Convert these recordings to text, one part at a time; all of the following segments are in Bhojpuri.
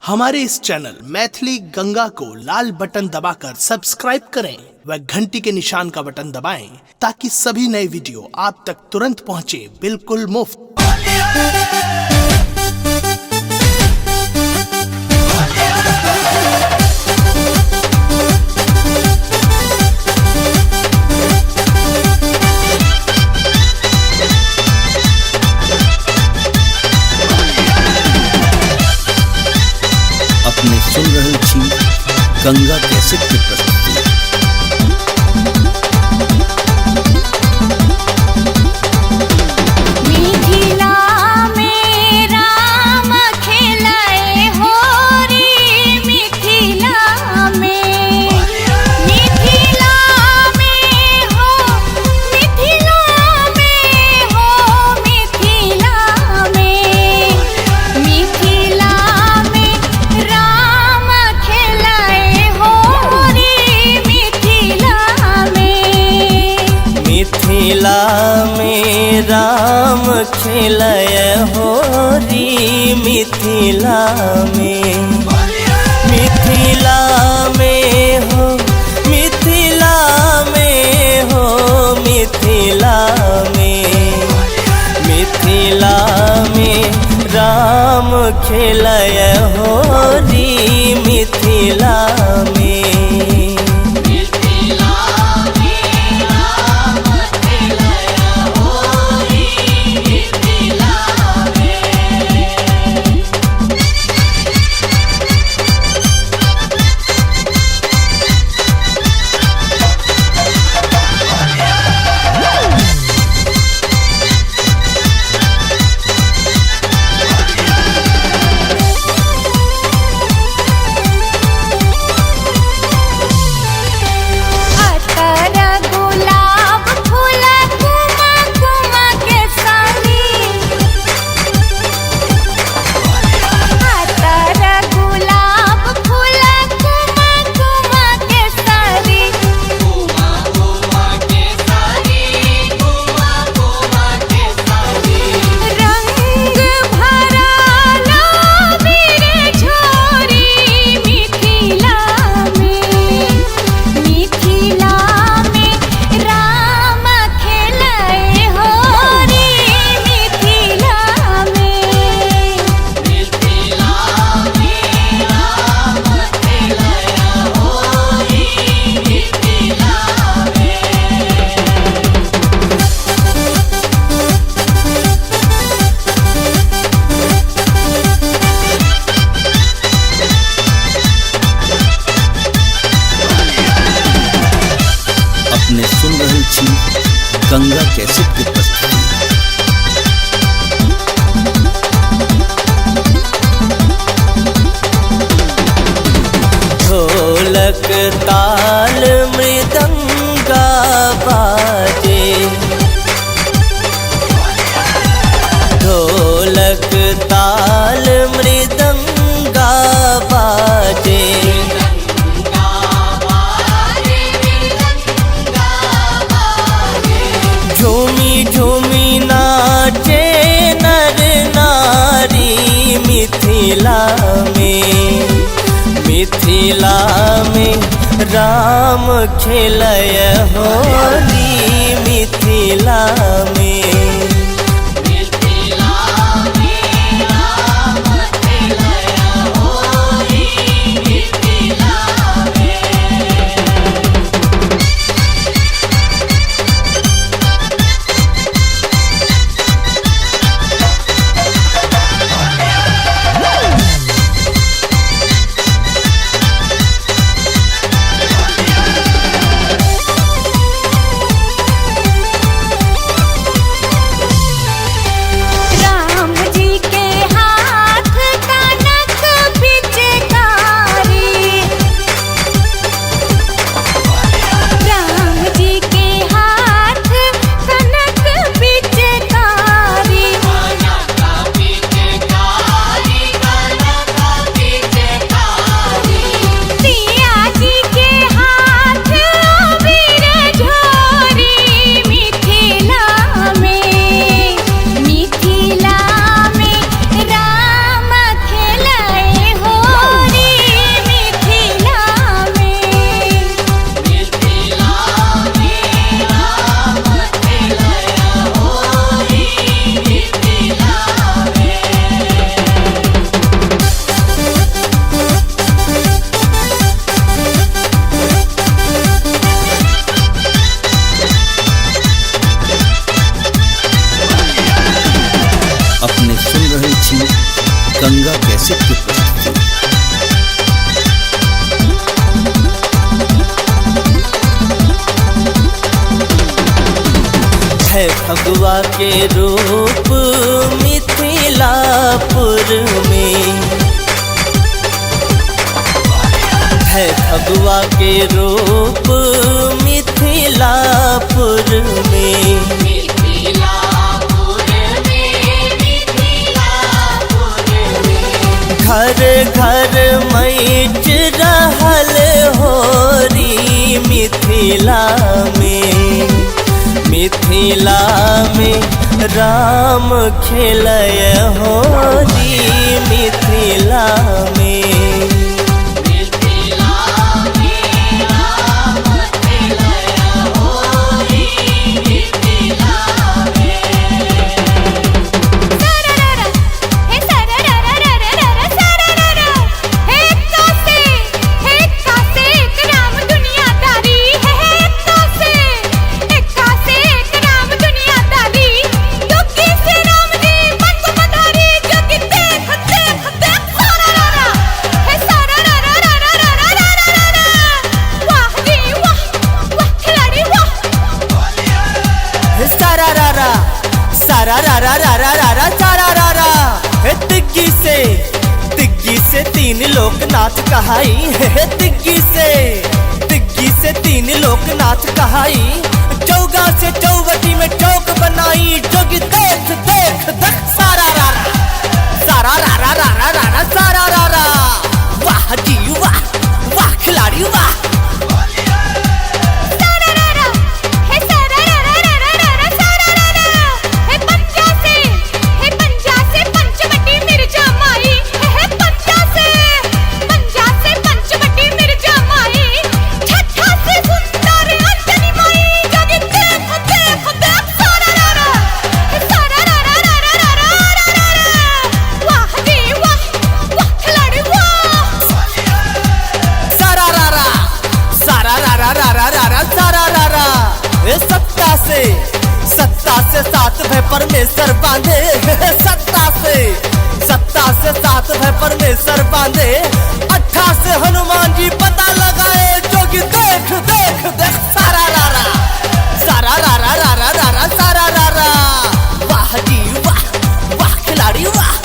हमारे इस चैनल मैथिली गंगा को लाल बटन दबाकर सब्सक्राइब करें व घंटी के निशान का बटन दबाएं ताकि सभी नए वीडियो आप तक तुरंत पहुंचे बिल्कुल मुफ्त। अपने सुन रहल छी गंगा कैसेट के प्रस्तुति। मिथिला में राम खेलाए हो रे मिथिला में हो मिथिला में राम खेलाए हो रे मिथिला में राम खेलय हो री मिथिला में मिथिला में हो मिथिला में हो मिथिला में मिथिला में राम खेलय हो री मिथिला में अपने सुन रहल छी गंगा कैसेट के प्रस्तुति। ढोलक ताल मृदंगा बाजे ढोलक ताल मृदंगा बाजे झूमी झूमी नाचे नर नारी मिथिला में राम खेलय हो री मिथिला में भगवा के रूप मिथिलापुर में है, भगवा के रूप मिथिलापुर में। घर घर मैच रहल होरी मिथिला में, मिथिला में राम खेलय होरी मिथिला में। तिग्गी से तीन लोकनाथ कहाई है, तिग्गी से तीन लोकनाथ कहाई। चौगा से चौवटी में चौक बनाई, जोगी देख देख देख सारा रारा सारा रारा रारा रारा सारा रारा। वाह जी वाह, वाह खिलाड़ी वाह। सत्ता से सात भय परमेश्वर बांधे, सत्ता से सात भय परमेश्वर बांधे। 18 से हनुमान जी पता लगाए, जोगी देख देख देख सारा रारा सारा रारा रारा रारा सारा रारा। वाह जी वाह, वाह खिलाड़ी वाह।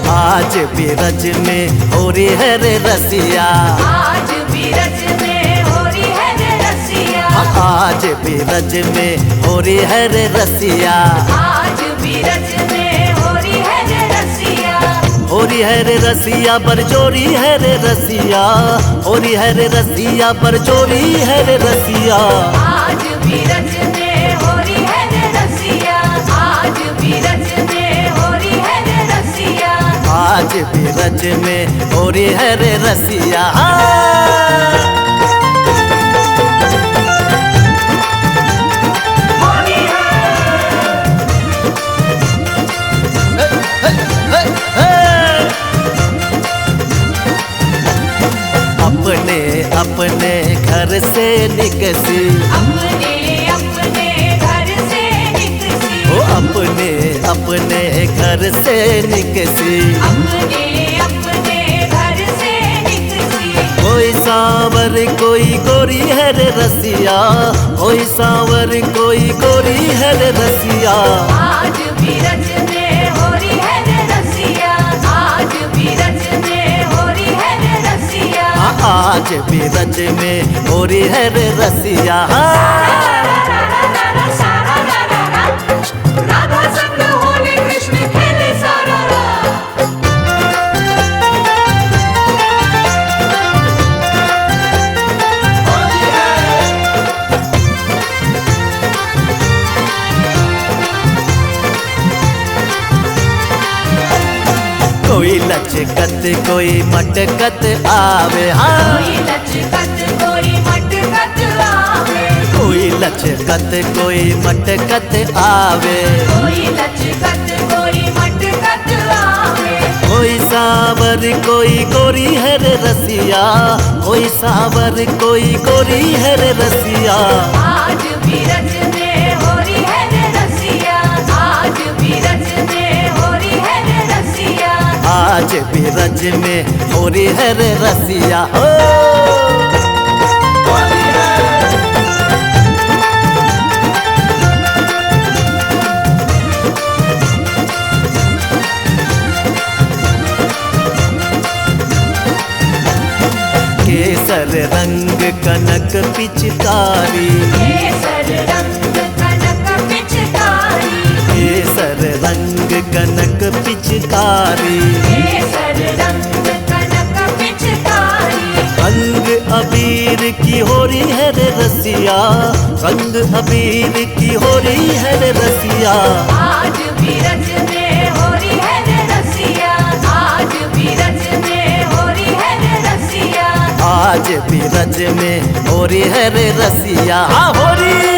आज बीरज में हो रही है रे रसिया, आज बीरज में हो रही है रे रसिया, आज बीरज में हो रही है रे रसिया, आज बीरज में हो रही है रे रसिया। हो रही है रे रसिया बरजोरी है रे रसिया, हो रही है रे रसिया बरजोरी है रे रसिया। आज बीरज में हो रही है रे रसिया, आज बीरज में हो रही है रे रसिया, आज बीरज में हो रही है रे रसिया। अपने अपने घर से निकसी, अपने अपने घर से निकसी, ओ अपने अपने घर से निकसी। अपने अपने घर से निकसी, कोई सांवर कोई गोरी है रे रसिया, कोई सांवर कोई गोरी है रे रसिया। आज बीरज में हो रही है रे रसिया, आज बीरज में हो रही है रे रसिया, आज बीरज में हो रही है रे रसिया। राधा संग होली कृष्ण खेले सारा लचकत कोई मटकत आवे, हाँ कोई लचकत कोई मटकत आवे, कोई लचकत कोई मटकत आवे, कोई लचकत कोई मटकत आवे, कोई सावर कोई गोरी है रे रसिया, कोई सावर कोई गोरी है रे रसिया। आज भी रज में हो रही है रे रसिया, आज भी रज में हो रही है रे रसिया, आज भी रज में हो रही है रे रसिया हो। केसर रंग कनक पिचकारी, केसर रंग कनक पिचकारी, केसर रंग कनक पिचकारी, केसर रंग कनक पिचकारी, रंग अबीर की हो रही है रे रसिया, रंग अबीर की हो रही है रे रसिया। आज भी रज में हो रही है रे रसिया, आज भी रज में हो रही है रे रसिया, आज भी रज में हो रही है रे रसिया, हाँ हो रही।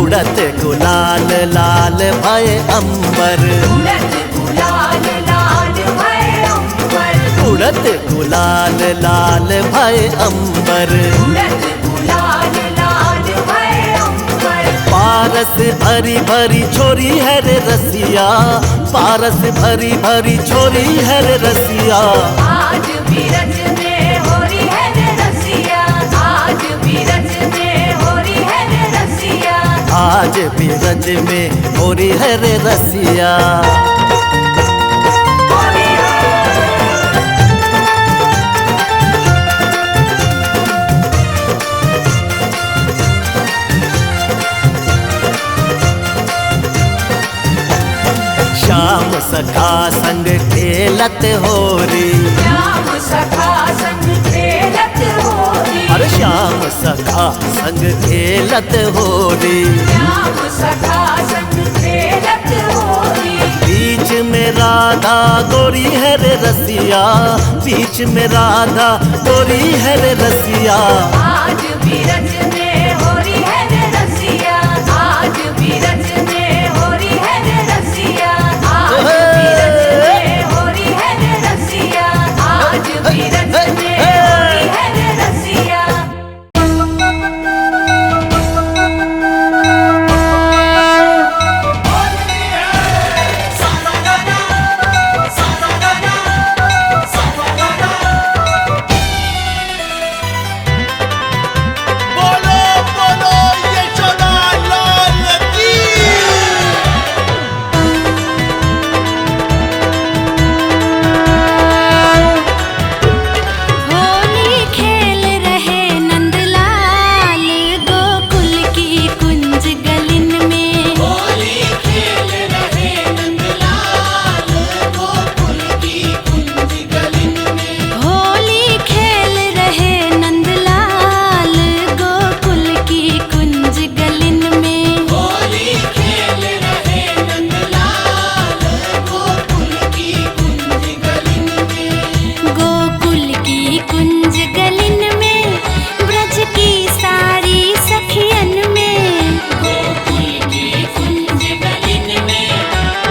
उड़त गुलाल लाल भय अंबर, उड़त गुलाल लाल भय अंबर, उड़त गुलाल लाल भय अंबर, उड़त गुलाल लाल भय अंबर, पारस भरी भरी छोरी है रे रसिया, पारस भरी भरी छोरी है रे रसिया। आज भी रज में हो रही है रे रसिया, आज भी रज में हो रही है रे रसिया, आज भी रज में हो रही है रे रसिया। श्याम सखा संग खेलत होरी, श्याम सखा संग खेलत होरी, अरे श्याम सखा संग खेलत होरी, श्याम सखा संग खेलत होरी, बीच में राधा गोरी है रे रसिया, बीच में राधा गोरी है रे रसिया। आज भी रज में हो रही है रे रसिया, आज भी रज में हो रही है रे रसिया, आज भी रज में हो रही है रे रसिया, आज भी रज में हो रही है रे रसिया। बोलो बोलो ये चोला लाल की। होली खेल रहे नंदलाल गोकुल की कुंज गलिन में, होली खेल रहे नंदलाल गोकुल की कुंज गलिन में, होली खेल रहे नंदलाल गोकुल की कुंज गलिन में, होली खेल रहे नंदलाल गोकुल की कुंज गलिन में, गोकुल की कुंज गलिन में, ब्रज की सारी सखियन में, गोकुल की कुंज गलिन में,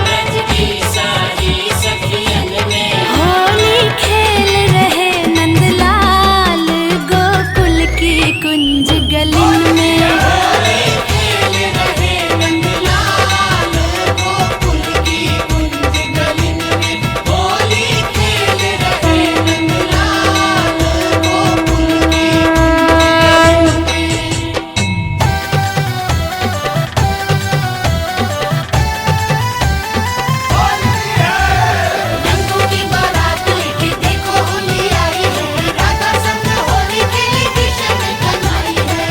ब्रज की सारी सखियन में, होली खेल रहे नंदलाल गोकुल की कुंज गलिन में। होली खेल रहे नंदलाल गोकुल की कुंज गलिन में, होली खेल रहे नंदलाल गोकुल की कुंज गलिन में। रंगों की बारात लेके देखो होली आई है, राधा संग होली खेले कृष्ण कन्हई है।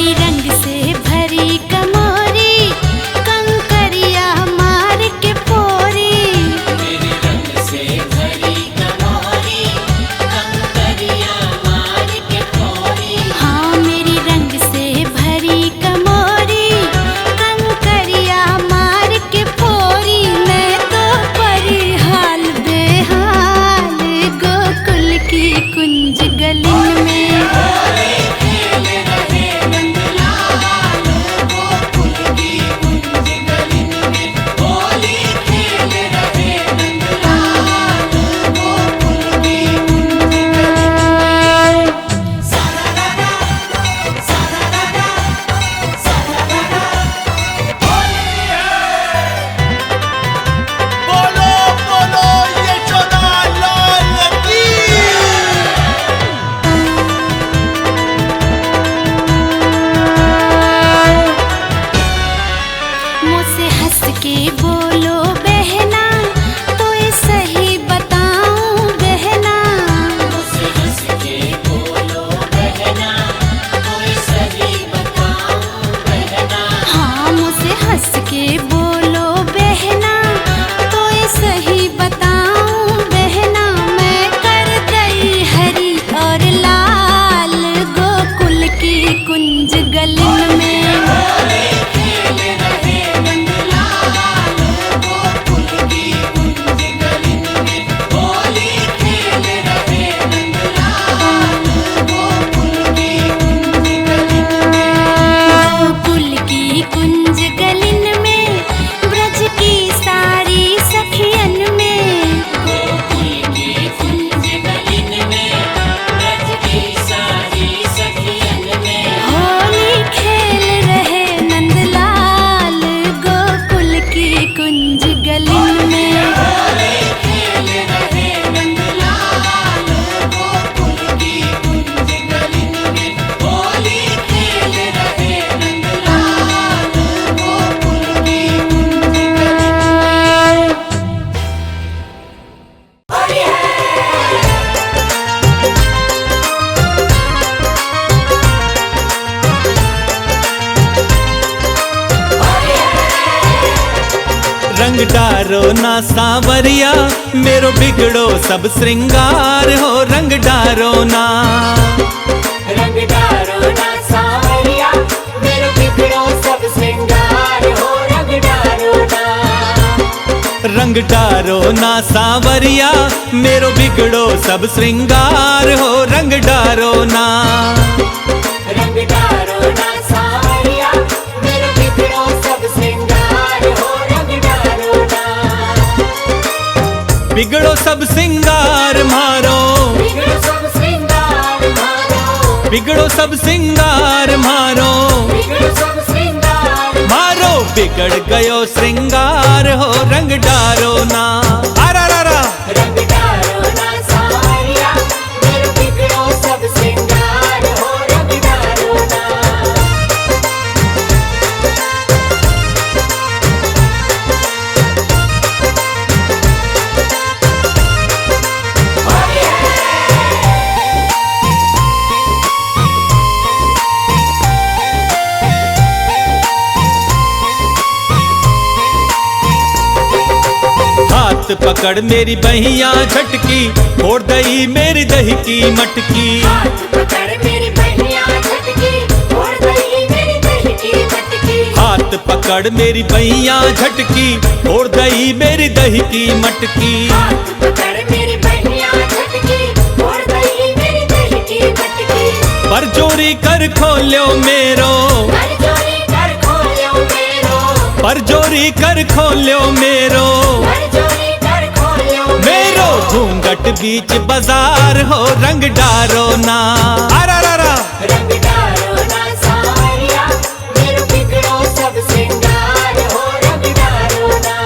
मेरी रंग से भरी कमोरी कंकरिया मार के फोरी। मेरे रंग से भरी कमोरी कंकरिया मार के फोरी। हाँ मेरी रंग से भरी कमोरी कंकरिया मार के फोरी। मैं तो परी हाल बेहाल गोकुल की कुंज गलिन में। खेल रहे नंदलाल गोकुल की कुंज गलिन में। होली खेल रहे नंदलाल गोकुल की कुंज गलिन में। सारारा सारारा सारारा होली बोलो बोलो यशोदा लाल की। मुझसे हंस के बोलो बहना तो ये सही बताऊं बहना। मुझसे हंस के बोलो बहना कोई सही बताऊं बहना। हाँ मुझसे हंस के बोलो बहना तो ये सही बताऊं बहना। मैं कर गई हरी और लाल गोकुल की कुंज गलिन में। खेल रहे नंदलाल गोकुल की कुंज गलिन में। होली खेल रहे नंदलाल गोकुल की कुंज गलिन में। गोकुल की कुंज गलिन में ब्रज की सारी सखियन में। गोकुल की कुंज गलिन में ब्रज की सारी सखियन में। होली खेल रहे नंदलाल गोकुल की कुंज गलिन में। होली खेल रहे नंदलाल गोकुल की कुंज गलिन में। होली खेल रहे नंदलाल गोकुल की कुंज गलिन में। रंग डारो ना सांवरिया मेरो बिगड़ो सब श्रृंगार हो। रंग डारो ना रंग डारो ना सांवरिया मेरे बिगड़ो सब श्रृंगार हो। रंग डारो ना रंग डारो ना सांवरिया मेरो बिगड़ो सब श्रृंगार हो। रंग डारो ना रंग डारो ना सांवरिया मेरे बिगड़ो सब श्रृंगार हो। रंग डारो ना बिगड़ो सब श्रृंगार मारो। बिगड़ो सब श्रृंगार मारो। बिगड़ो सब श्रृंगार मारो। बिगड़ो सब श्रृंगार मारो बिगड़ गयो श्रृंगार हो। रंग डारो ना आरा रा रा। रंग डारो ना सांवरिया मेरे बिगड़ो सब श्रृंगार हो। रंग डारो ना हाथ पकड़ मेरी बहिया झटकी फोड़ दई मेरी दही की मटकी। हाथ पकड़ मेरी बहिया झटकी फोड़ दई मेरी दही की मटकी। हाथ पकड़ मेरी बहिया झटकी फोड़ दई मेरी दही की मटकी। हाथ पकड़ मेरी बहिया झटकी फोड़ दई मेरी दही की मटकी। पर जोरी कर खोल्यो मेरो। कर जोरी कर खोल्यो मेरो। पर जोरी कर खोल्यो मेरो। कर जोरी कर खोल्यो मेरो घूंघट बीच बाजार हो। रंग डारो ना आरा रा रा। रंग डारो ना सांवरिया मेरे बिगड़ो सब श्रृंगार हो। रंग डारो ना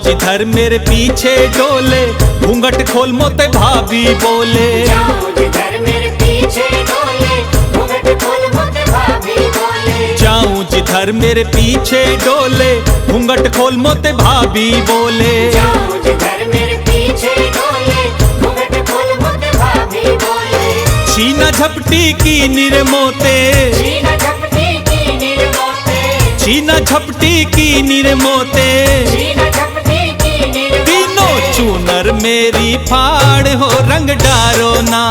जिधर मेरे पीछे डोले, घूंघट खोल मोते भाभी बोले। जाऊं जिधर मेरे पीछे डोले, घूंघट खोल मोते भाभी बोले। जाऊं जिधर मेरे पीछे डोले, घूंघट खोल मोते भाभी बोले। जाऊं जिधर मेरे पीछे डोले, घूंघट खोल मोते भाभी बोले। छीना झपटी की निरमोते, छीना झपटी की निरमोते, छीना झपटी की निरमोते। छीना झपटी की निरमोते। तीनों चूनर मेरी फाड़ हो, रंग डारो ना।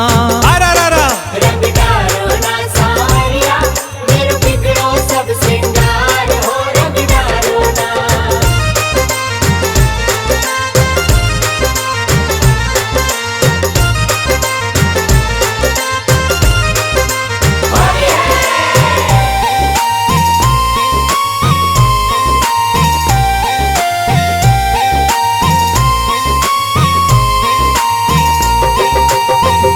अरा रा रा। रंग डारो ना सावरिया, मेरे बिगड़ो सब सिंगार हो। रंग डारो ना।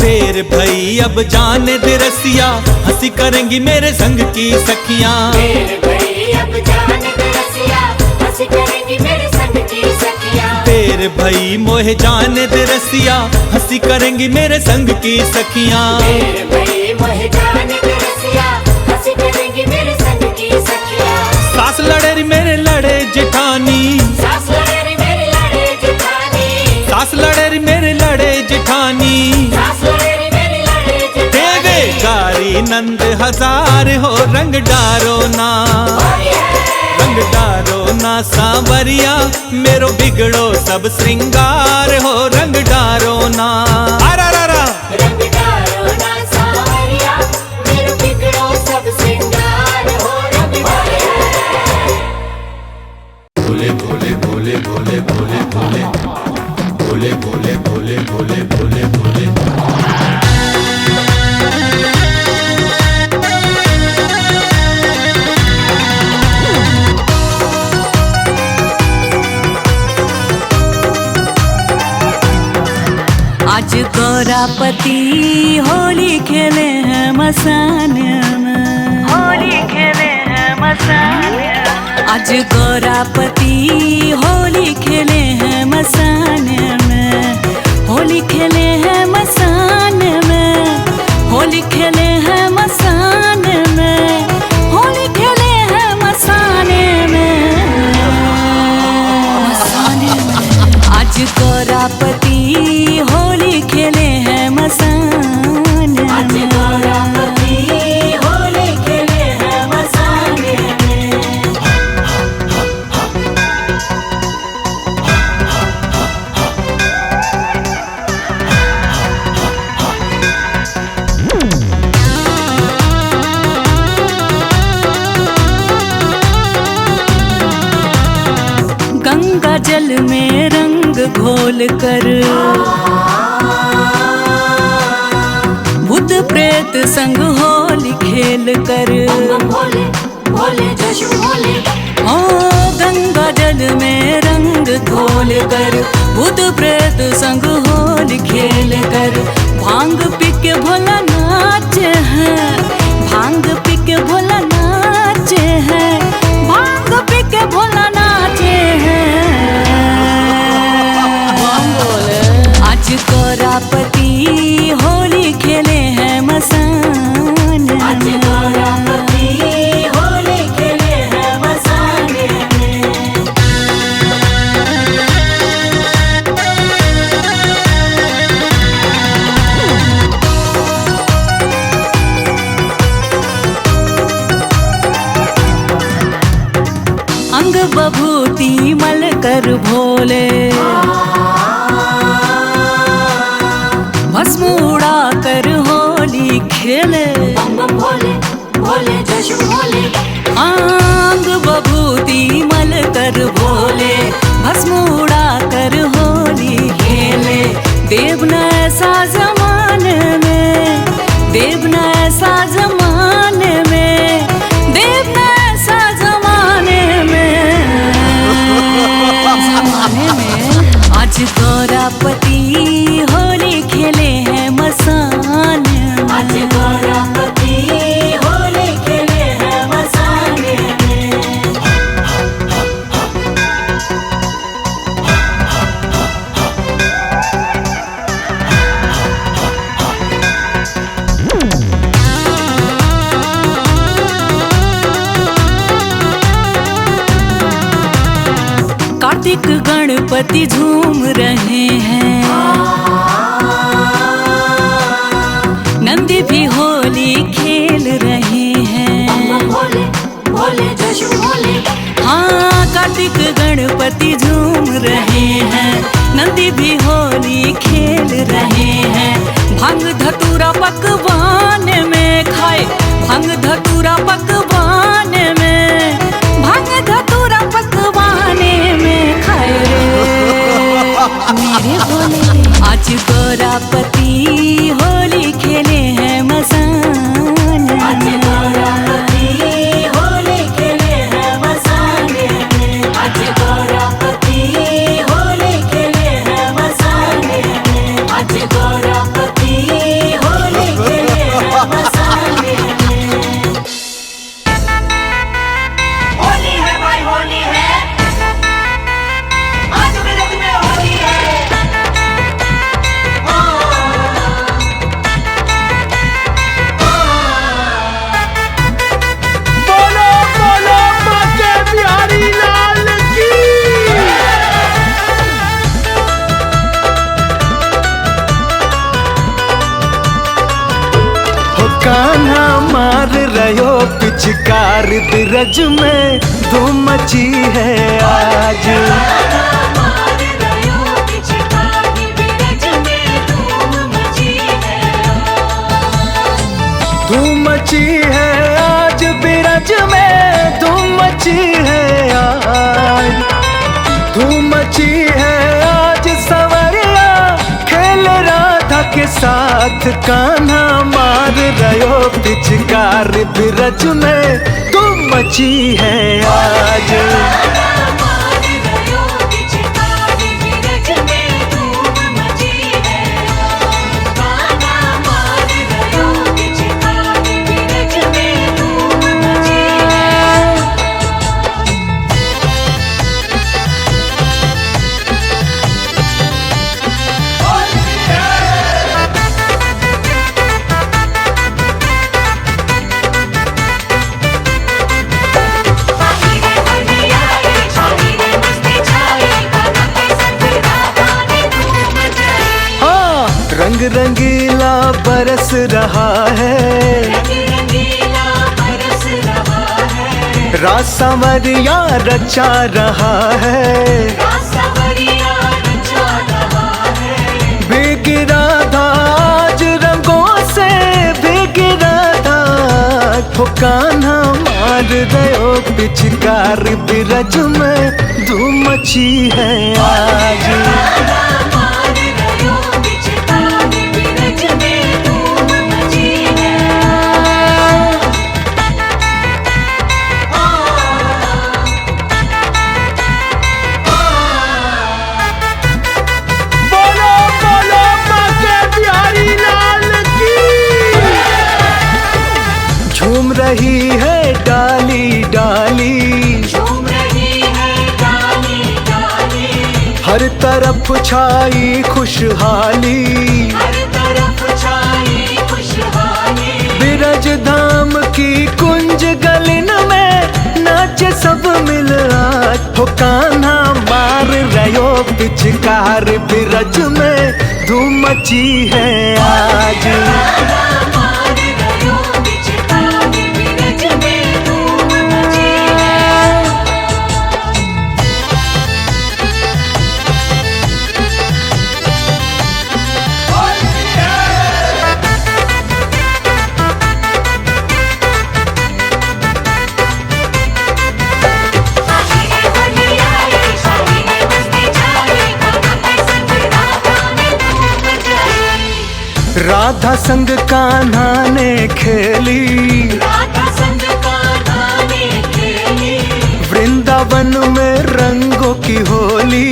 तेरे भई अब जाने दे रसिया, हंसी करेंगी मेरे संग की सखियां। मेरे भई अब जाने दे रसिया, हंसी करेंगी मेरे संग की सखियां। तेरे भई मोहे जाने दे रसिया, हंसी करेंगी मेरे संग की सखियां। मेरे भई मोहे जाने दे रसिया, हंसी करेंगी मेरे संग की सखियां। सास लड़े रे मेरे लड़े जेठानी, सास लड़े रे मेरे लड़े जेठानी। सास लड़े रे मेरे लड़े जेठानी। सास लड़े रे मेरे लड़े जेठानी। देवे गारी नंद हजार हो, रंग डारो ना। रंग डारो ना सांवरिया, मेरो बिगड़ो सब श्रृंगार हो। रंग डारो ना। अरा रा रा। रंग डारो ना सावरिया, मेरे बिगड़ो सब सिंगार हो। रंग डारो। भोले भोले भोले भोले भोले भोले भोले भोले भोले भोले भोले भोले। आज गौरापति होली खेले हैं मसान में। होली खेले हैं मसान में। आज गौरापति होली खेले हैं मसान में। होली खेले हैं मसान में। होली खेले हैं मसान में। होली खेले हैं मसान में। मसाने में। आज गौरापति होली खेले हैं मसान में। आज गौरापति होली खेले हैं मसान में। गंगा जल में रंग घोल कर भूत प्रेत संग होली खेल कर। भोले भोले जशु भोले। ओ गंगा जल में रंग घोल कर भूत प्रेत संग होली खेल कर। भांग पी के भोला नाच है। भांग पी के भोला नाच है। भांग पी के भोला नाच है। आज गौरापति होली खेले हैं मसान में। आज गौरापति होली खेले हैं मसान में। अंग बभूति मल कर भोले भस्म उड़ा कर होली खेले। भोले भोले जशु भोले। अंग बभूति मल कर भोले भस्म उड़ा कर होली खेले। देव न ऐसा जमाने में। देव न ऐसा जमाने में। देव न ऐसा जमाने में। जमाने में। आज गौरापति होली खेले हैं मसान में। आज गौरापति होली खेले हैं मसान में। गणपति झूम रहे हैं, नंदी भी होली खेल रहे हैं। भोले भोले जशु भोले, हाँ कार्तिक गणपति झूम रहे हैं, नंदी भी होली खेल रहे हैं। भांग धतूरा पकवान में खाए, भांग धतूरा पकवान में, भांग धतूरा पकवान में खाए रे मेरे भोले। आज गौरापति होली खेले हैं मसान, आज गौरापति होली खेले हैं मसाने में, आज गौरापति होली खेले हैं मसाने में, आज गौरापति होली खेले हैं मसाने में। होली है भाई होली है, आज मेरे दिल में होली है। बोलो बोलो बाके बिहारी लाल की। हो कान्हा मार रहो पिचकार बिरज में धूम मची है आज। मार रयो पिचकारी बिरज में धूम मची है। धूम मची है आज बिरज में, धूम मची है आज, धूम मची है आज। सवरिया खेल राधा के साथ, कान्हा मार रहो पिचकार बिरज में धूम मची है आज। मार रयो पिचकारी बिरज में धूम मची है। गाना मार रयो पिचकारी बिरज में धूम मची है। हाँ रंग रंगीला बरस रहा है, रास सांवरिया रचा रहा है। भीग राधा आज रंगों से, भीग राधा हो कान्हा मार रहो पिचकार बिरज में धूम मची है आज। बोलो बोलो बाके बिहारी लाल की। झूम रही है डाली डाली, हर तरफ छाई खुशहाली। बिरज धाम की कुंज गलिन में नाचे सब मिल आज। हो कान्हा मार रहो पिचकार बिरज में धूम मची है आज। राधा संग कान्हा ने खेली, वृंदावन में रंगों की होली।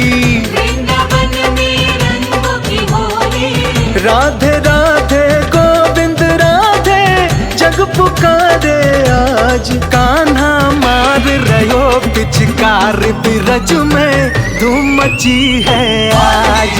राधे राधे गोविंद राधे जग पुकारे आज। कान्हा मार रहो पिचकार बिरज में धूम मची है आज।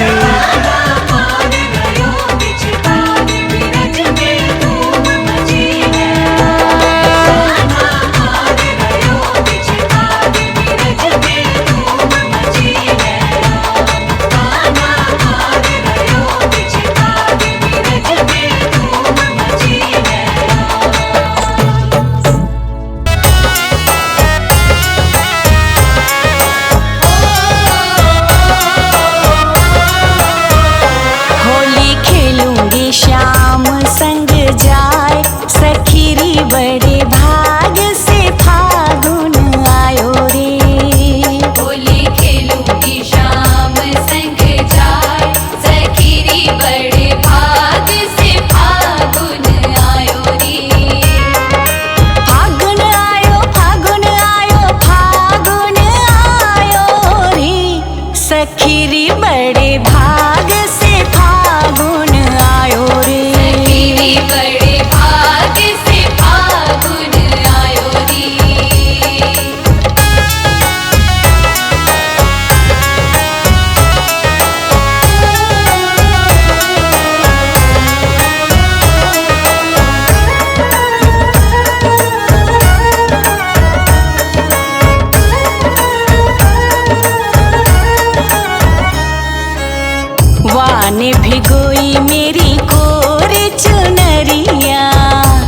वाने भिगोई मेरी कोरी चुनरिया,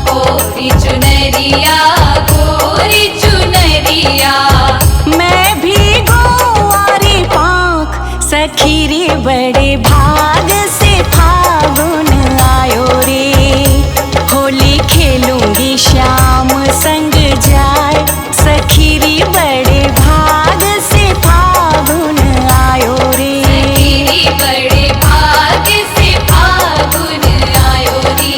कोरी चुनरिया, कोरी चुनरिया। मैं भिगोवारी पाँख सखी रे बड़े भाग से फागुन आयो रे। होली खेलूंगी श्याम संग जाए सखी रे बड़े भाग से फागुन आयो रे। सखी बड़े भाग से फागुन आयो रे।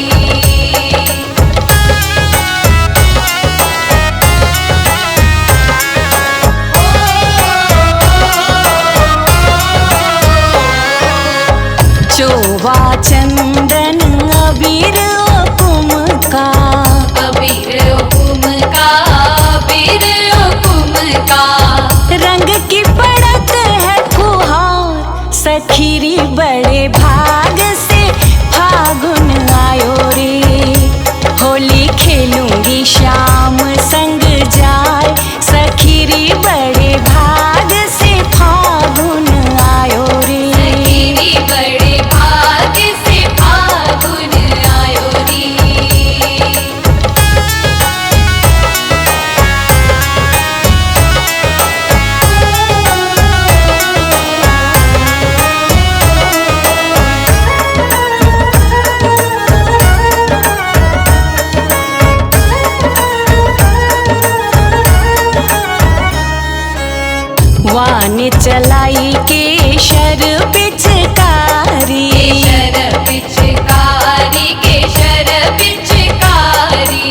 चोवा चंदन अबीर कुमका, अबीर कुमका, अबीर कुमका। रंग की पड़त है फुहार सखी रे बड़े भाग से फागुन आयो रे। होली खेलूंगी श्याम संग जाए सखी रे बड़े भाग से फागुन आयो रे। सखी बड़े भाग से फागुन आयो रे। वाने चलाई केशर पिचकारी, केशर पिचकारी, केशर पिचकारी।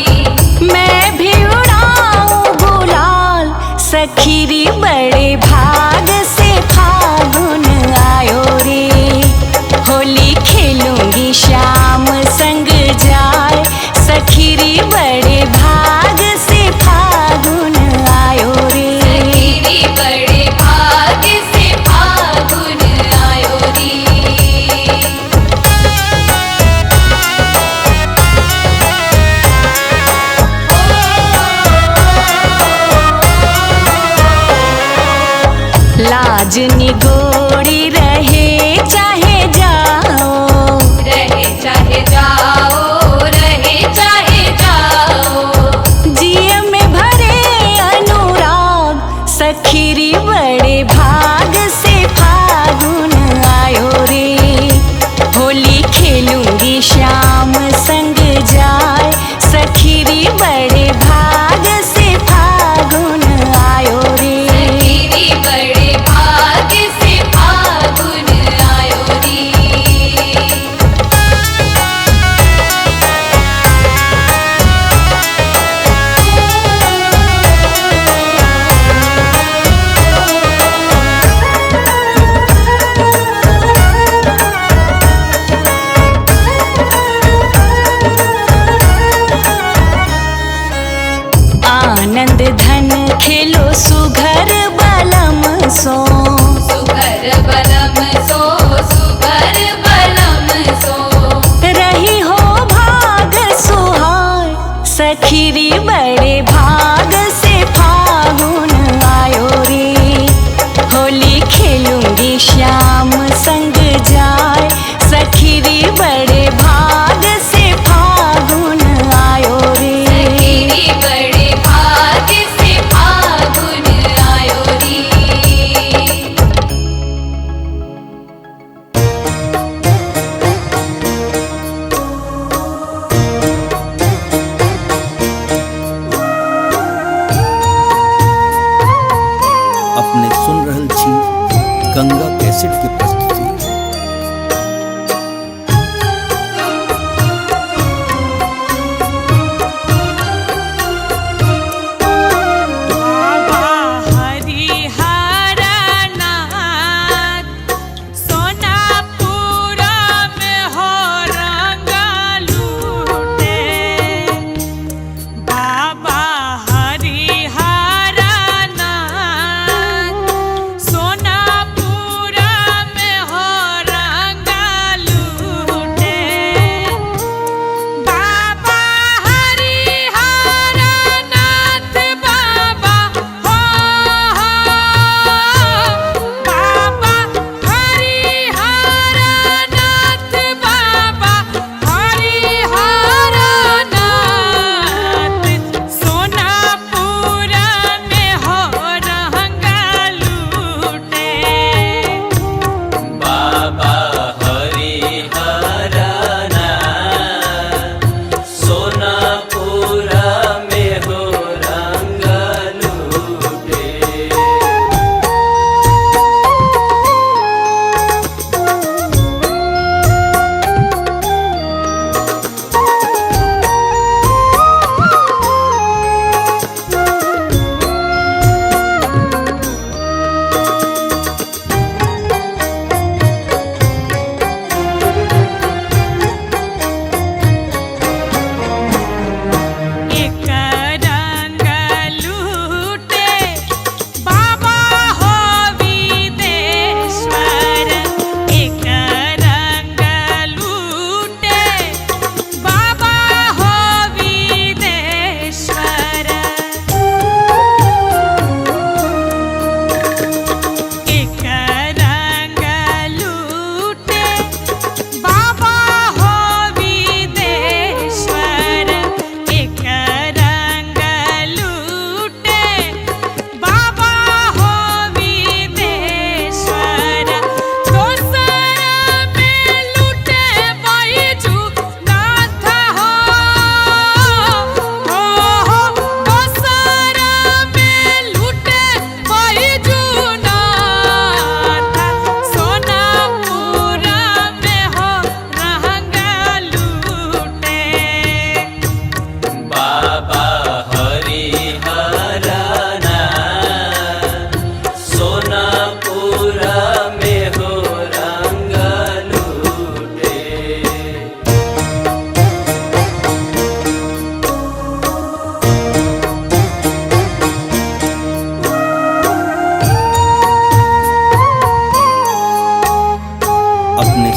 मैं भी उड़ाऊं गुलाल सखी रे बड़े भाग से फागुन आयो रे। होली खेलूंगी श्याम संग जाए सखी रे बड़े भाग से फागुन आयो रे। सखी बड़े भाग से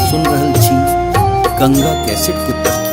सुन रहल छी गंगा कैसेट के प्रस्तुति।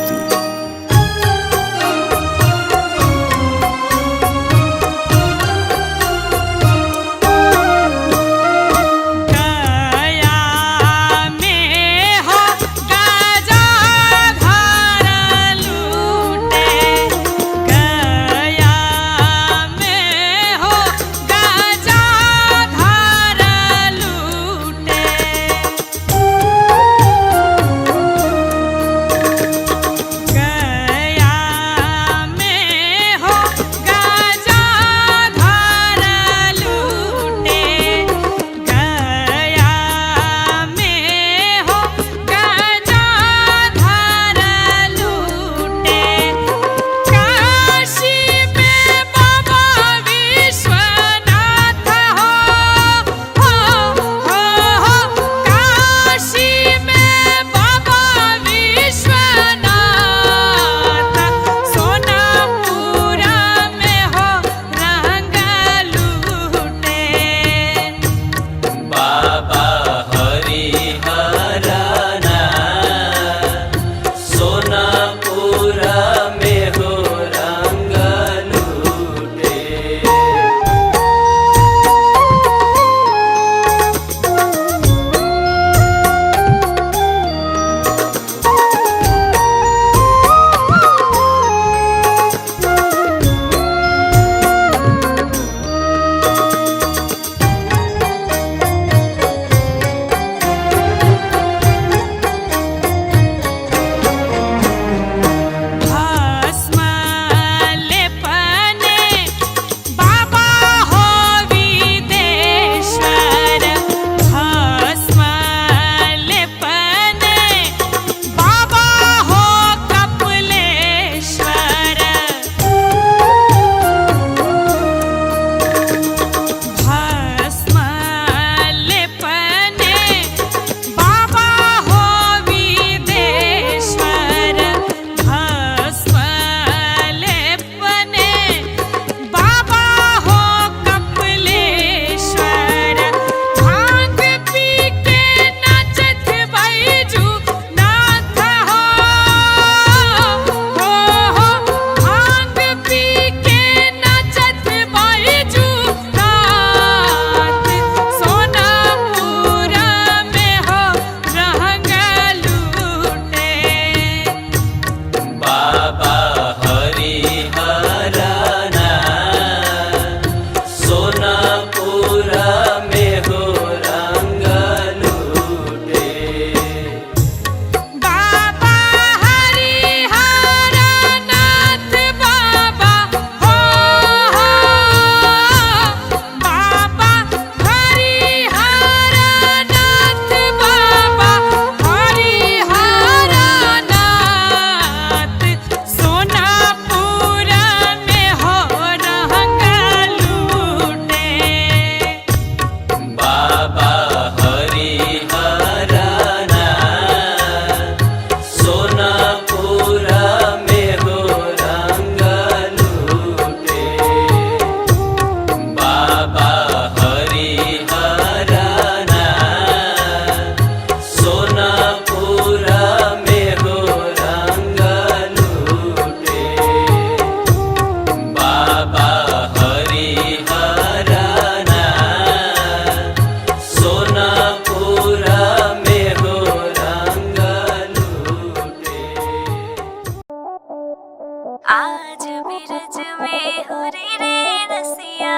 आज बिरज में हो रे रसिया,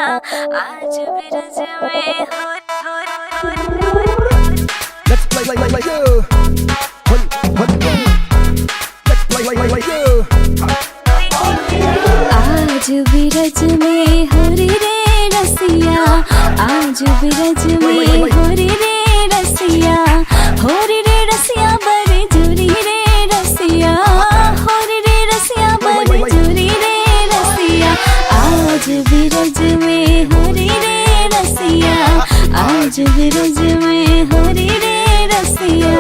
आज बिरज में हो Let's play like you. Let's play like you. आज बिरज में हो रे रसिया, आज बिरज में हो रे रसिया, हो रे रसिया बड़े जुरी रे रसिया, हो रे रसिया बड़े जुरी रे रसिया। आज बिरज में हो रे रसिया, आज बिरज में हो रे रसिया।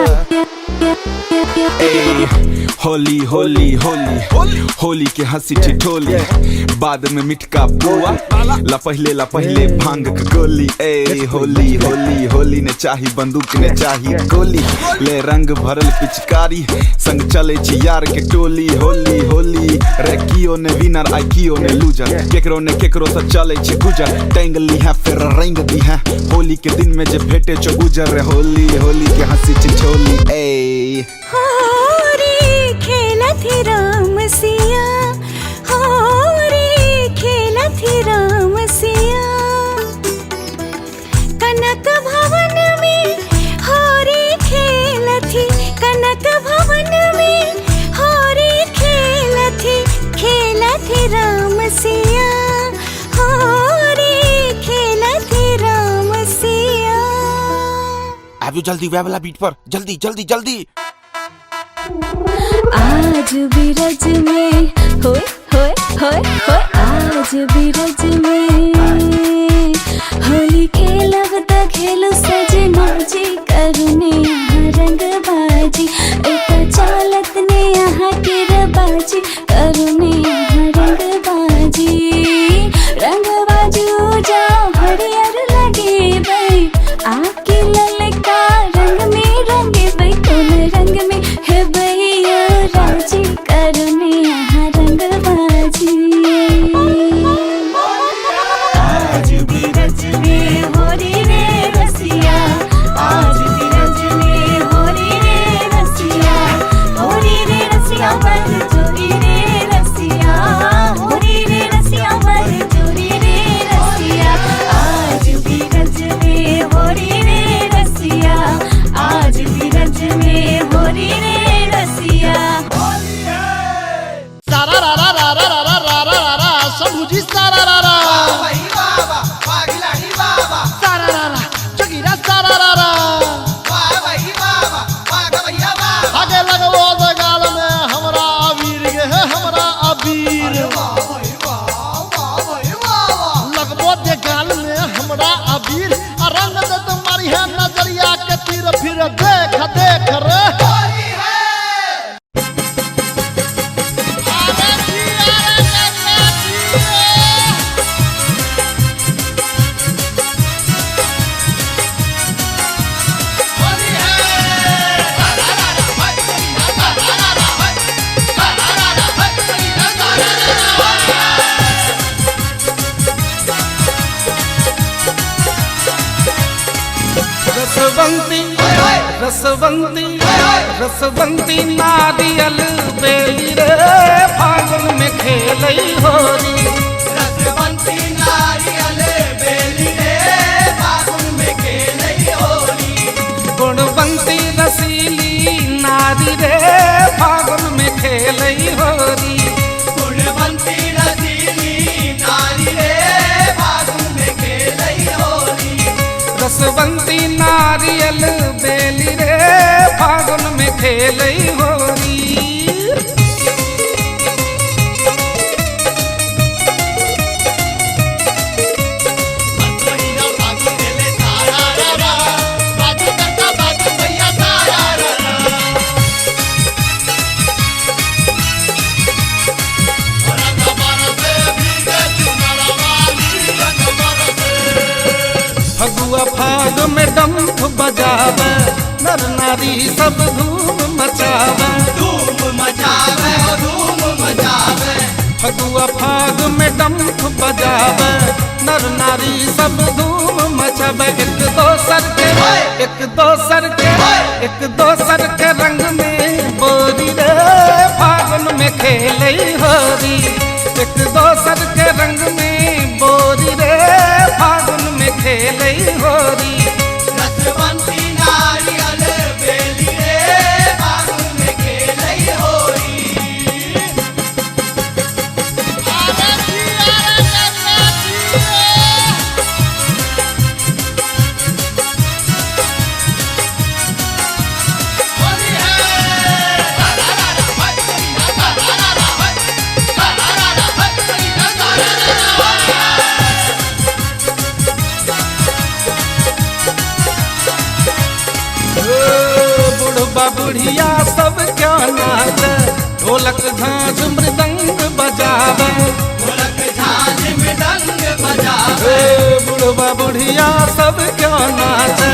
होली होली होली होली के हंसी ठिठोली, बाद में मिठका पुआ, ला पहले भांग के गोली। ए होली होली होली ने चाही बंदूक ने चाही गोली, ले रंग भरल पिचकारी संग चले छी यार के टोली। होली होली रे कियो ने विनर आई कियो ने लूजर, केकरो ने केकरो से चले छी गुजर, टेंग ली है फिर रेंग दी है होली के दिन में जे भेटे चो गुजर रे। होली होली के हंसी ठिठोली। ए होरी खेला थी राम सिया, होरी खेला थी राम सिया, कनक भवन में होरी खेला थी, कनक भवन में होरी खेला थी राम सिया, होरी खेला थी राम सिया। अभी जल्दी वे वाला बीट पर, जल्दी जल्दी जल्दी। आज बिरज में होय होय होय होय, आज बिरज में होली खेलब त खेलु सजना जी, करुने यहाँ रंगबाजी, एक चालत ने यहाँ के रबाजी, करुने यहाँ रंगबाजी, रंगबाजू जाओ हरियर लगे बई, आके ललका रंग में रंगे बई, कौन रंग में है भैया राजी, करुने यहाँ रंगबाजी। आज बिरज में होरी रे रसिया, आज बिरज में होरी रे रसिया, होरी रे रसिया बर जोरी रे रसिया, होरी रे रसिया बर जोरी रे रसिया, आज बिरज में होरी रे रसिया, आज बिरज में होरी रे रसिया। सारा रा रा रा रा रा रा रा रा रा सबुजी सारा रा रा भाई बाबा पागलाड़ी बाबा सारा रा रा जगीरा सारा रा रा वाह भाई बाबा पाग भैया बाबा आगे लगवो जगाल में हमरा अबीर गे है हमरा अबीर वाह भाई बाबा भाई बाबा लगवो जगाल में हमरा अबीर रंग दे तुम्हारी है नजरिया के तीर फिर देख देख रे रसवंती रसवंती रसवंती नारियल बेली रे फागुन में खेलई होरी, रसवंती नारियल बेली रे फागुन में खेलई होरी, गुणवंती रसीली नारी रे फागुन में खेलई होरी, गुणवंती रसीली नारी रे फागुन में खेलई होरी, रसवंती नारियल बेली रे फागुन में खेलई होरी। फगुआ फाग में डंफ बजावे, नर नारी सब धूम मचावे, धूम मचावे धूम मचावे, फगुआ फाग में डंफ बजावे, नर नारी सब धूम मचावे, एक दोसर के रंग में बोरी रे फागुन में खेलई होरी, एक दोसर के रंग में बोरी रे फागुन में खेलई होरी, रसवंती नारियल बेली रे फागुन में खेलई होरी। बुढ़िया सब क्या नाच ढोलक झांझ मृदंग बजावे, ढोलक झांझ मृदंग बजावे, ए बुढ़वा बुढ़िया सब क्यों नाचे,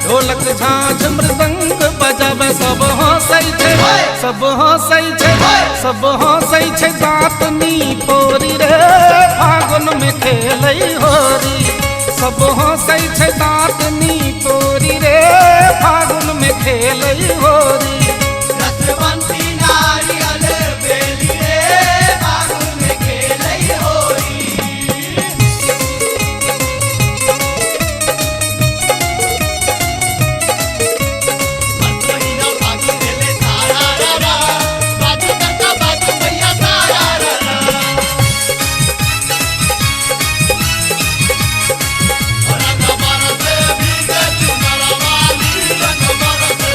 ढोलक झांझ मृदंग बजावे। सब हंसै छै, सब हंसै छै, सब हंसै छै, दाँतनी पोरी रे फागुन में खेलै होरी। सब हंसै छै, दाँतनी पोरी रे फागुन में खेलै होरी। रसवंती नारियल बेली रे फागुन में खेलै होरी। महीना बाजू देले सारा रा रा, बाजू करता बाजू भैया सारा रा रा। रंग बरसे भीगे चुनर वाली, रंग बरसे।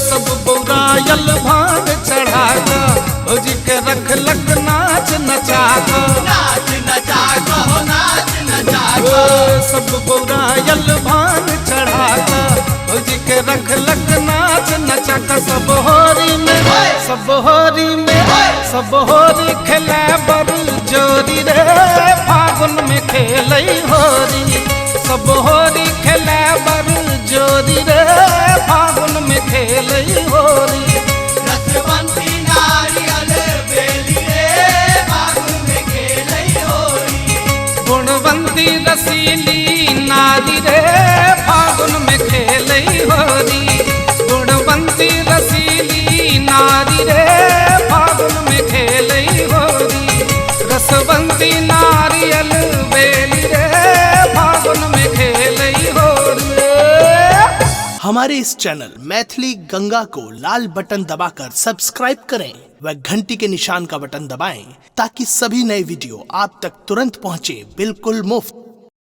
सब बौरायल भाग चढ़ा का भौजी के रख लग नाच नचा का, नाच नचा कहो नाच नचा ओ सब बौरायल भाग चढ़ा का भौजी के रख लग नाच नचा का। सब होरी में, सब होरी में, सब होरी खेले बर जोरी रे फागुन में खेलै होरी। सब होरी खेले बर जोरी रे फागुन में खेलै होरी। रसवंती नारियल बेली रे फागुन में खेलै होरी। गुणवंती रसीली नारी रे फागुन में खेलै होरी। गुणवंती रसीली नारी रे फागुन में खेलै होरी। रसवंती नारियल बेली रे फागुन में खेलै होरी। हमारे इस चैनल मैथिली गंगा को लाल बटन दबाकर सब्सक्राइब करें व घंटी के निशान का बटन दबाएं ताकि सभी नए वीडियो आप तक तुरंत पहुंचे बिल्कुल मुफ्त।